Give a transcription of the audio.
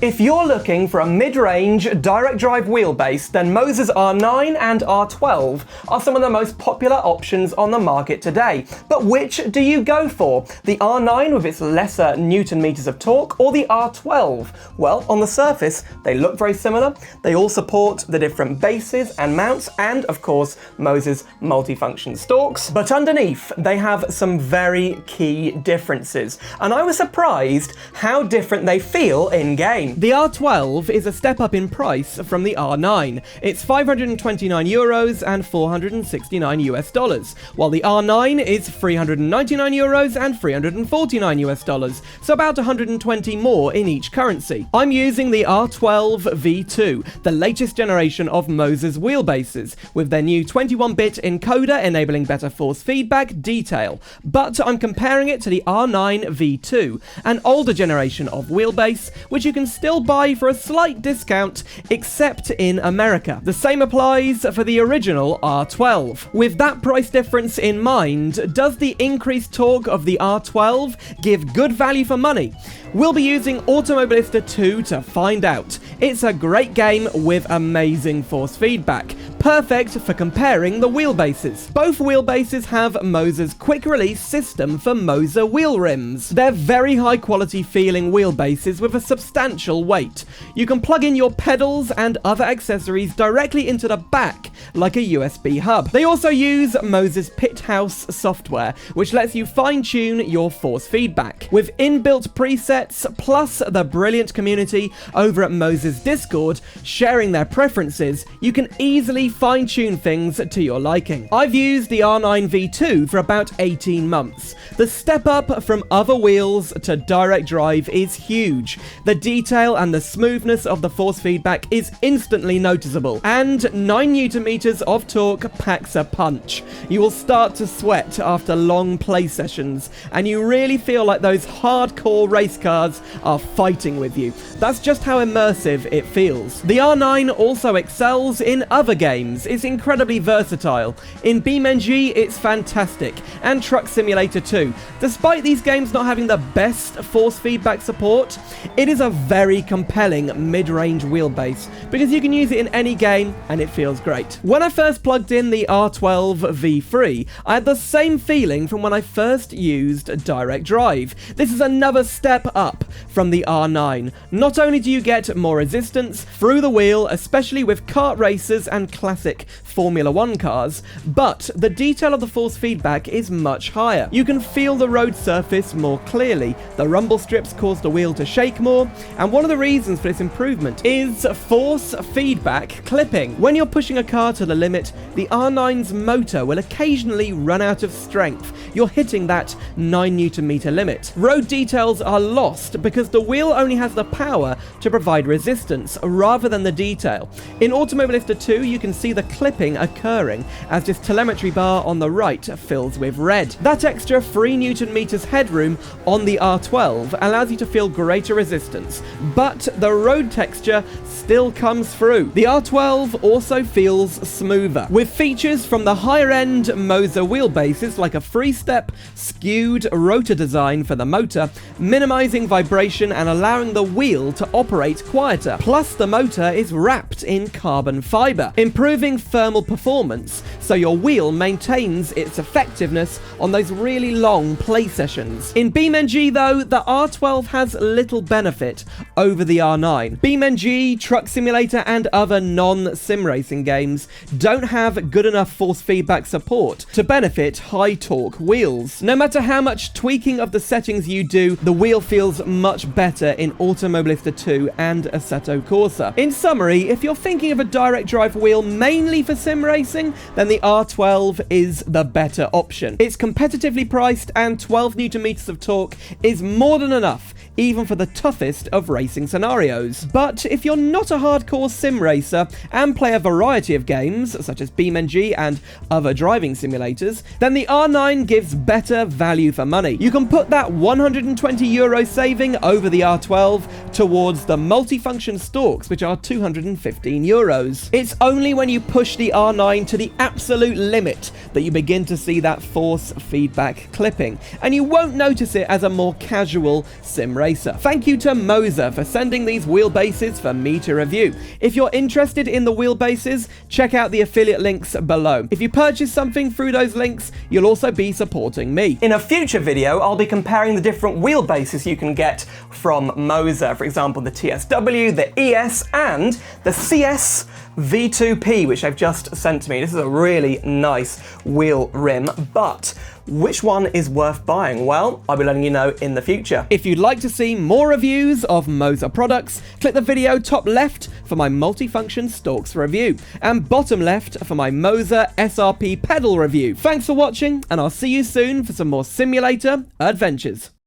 If you're looking for a mid-range direct drive wheelbase, then MOZA's R9 and R12 are some of the most popular options on the market today. But which do you go for? The R9 with its lesser newton meters of torque, or the R12? Well, on the surface, they look very similar. They all support the different bases and mounts, and of course, MOZA's multifunction stalks. But underneath, they have some very key differences. And I was surprised how different they feel in-game. The R12 is a step up in price from the R9. It's €529 and $469 while the R9 is €399 and $349, so about 120 more in each currency. I'm using the R12 V2, the latest generation of MOZA's wheelbases, with their new 21-bit encoder enabling better force feedback detail, but I'm comparing it to the R9 V2, an older generation of wheelbase, which you can still buy for a slight discount, except in America. The same applies for the original R12. With that price difference in mind, does the increased torque of the R12 give good value for money? We'll be using Automobilista 2 to find out. It's a great game with amazing force feedback, perfect for comparing the wheelbases. Both wheelbases have MOZA's quick release system for MOZA wheel rims. They're very high quality feeling wheelbases with a substantial weight. You can plug in your pedals and other accessories directly into the back, like a USB hub. They also use MOZA's Pit House software, which lets you fine-tune your force feedback. With inbuilt presets, plus the brilliant community over at MOZA's Discord sharing their preferences, you can easily fine-tune things to your liking. I've used the R9 V2 for about 18 months. The step up from other wheels to direct drive is huge. The detail and the smoothness of the force feedback is instantly noticeable, and 9 Newton meters of torque packs a punch. You will start to sweat after long play sessions, and you really feel like those hardcore race cars are fighting with you. That's just how immersive it feels. The R9 also excels in other games. It's incredibly versatile. In BeamNG, it's fantastic, and Truck Simulator 2. Despite these games not having the best force feedback support, it is a very compelling mid-range wheelbase because you can use it in any game and it feels great. When I first plugged in the R12 V3, I had the same feeling from when I first used direct drive. This is another step up from the R9. Not only do you get more resistance through the wheel, especially with kart racers and classic Formula 1 cars, but the detail of the force feedback is much higher. You can feel the road surface more clearly. The rumble strips cause the wheel to shake more, and one of the reasons for this improvement is force feedback clipping. When you're pushing a car to the limit, the R9's motor will occasionally run out of strength. You're hitting that 9 Newton meter limit. Road details are lost because the wheel only has the power to provide resistance rather than the detail. In Automobilista 2, you can see the clipping occurring as this telemetry bar on the right fills with red. That extra 3 Newton meters headroom on the R12 allows you to feel greater resistance, but the road texture still comes through. The R12 also feels smoother, with features from the higher-end MOZA wheelbases like a three-step skewed rotor design for the motor, minimizing vibration and allowing the wheel to operate quieter. Plus, the motor is wrapped in carbon fiber, improving thermal performance, so your wheel maintains its effectiveness on those really long play sessions. In BeamNG, though, the R12 has little benefit over the R9. BeamNG, Truck Simulator, and other non-sim racing games don't have good enough force feedback support to benefit high-torque wheels. No matter how much tweaking of the settings you do, the wheel feels much better in Automobilista 2 and Assetto Corsa. In summary, if you're thinking of a direct drive wheel mainly for sim racing, then the R12 is the better option. It's competitively priced, and 12 Newton meters of torque is more than enough, even for the toughest of racing scenarios. But if you're not a hardcore sim racer and play a variety of games, such as BeamNG and other driving simulators, then the R9 gives better value for money. You can put that €120 saving over the R12 towards the multifunction stalks, which are €215. It's only when you push the R9 to the absolute limit that you begin to see that force feedback clipping, and you won't notice it as a more casual sim racer. Thank you to MOZA for sending these wheelbases for me to review. If you're interested in the wheelbases, check out the affiliate links below. If you purchase something through those links, you'll also be supporting me. In a future video, I'll be comparing the different wheelbases you can get from MOZA, for example, the TSW, the ES, and the CS V2P, which they've just sent to me. This is a really nice wheel rim, but which one is worth buying? Well, I'll be letting you know in the future. If you'd like to see more reviews of MOZA products, click the video top left for my multifunction stalks review, and bottom left for my MOZA SRP pedal review. Thanks for watching, and I'll see you soon for some more simulator adventures.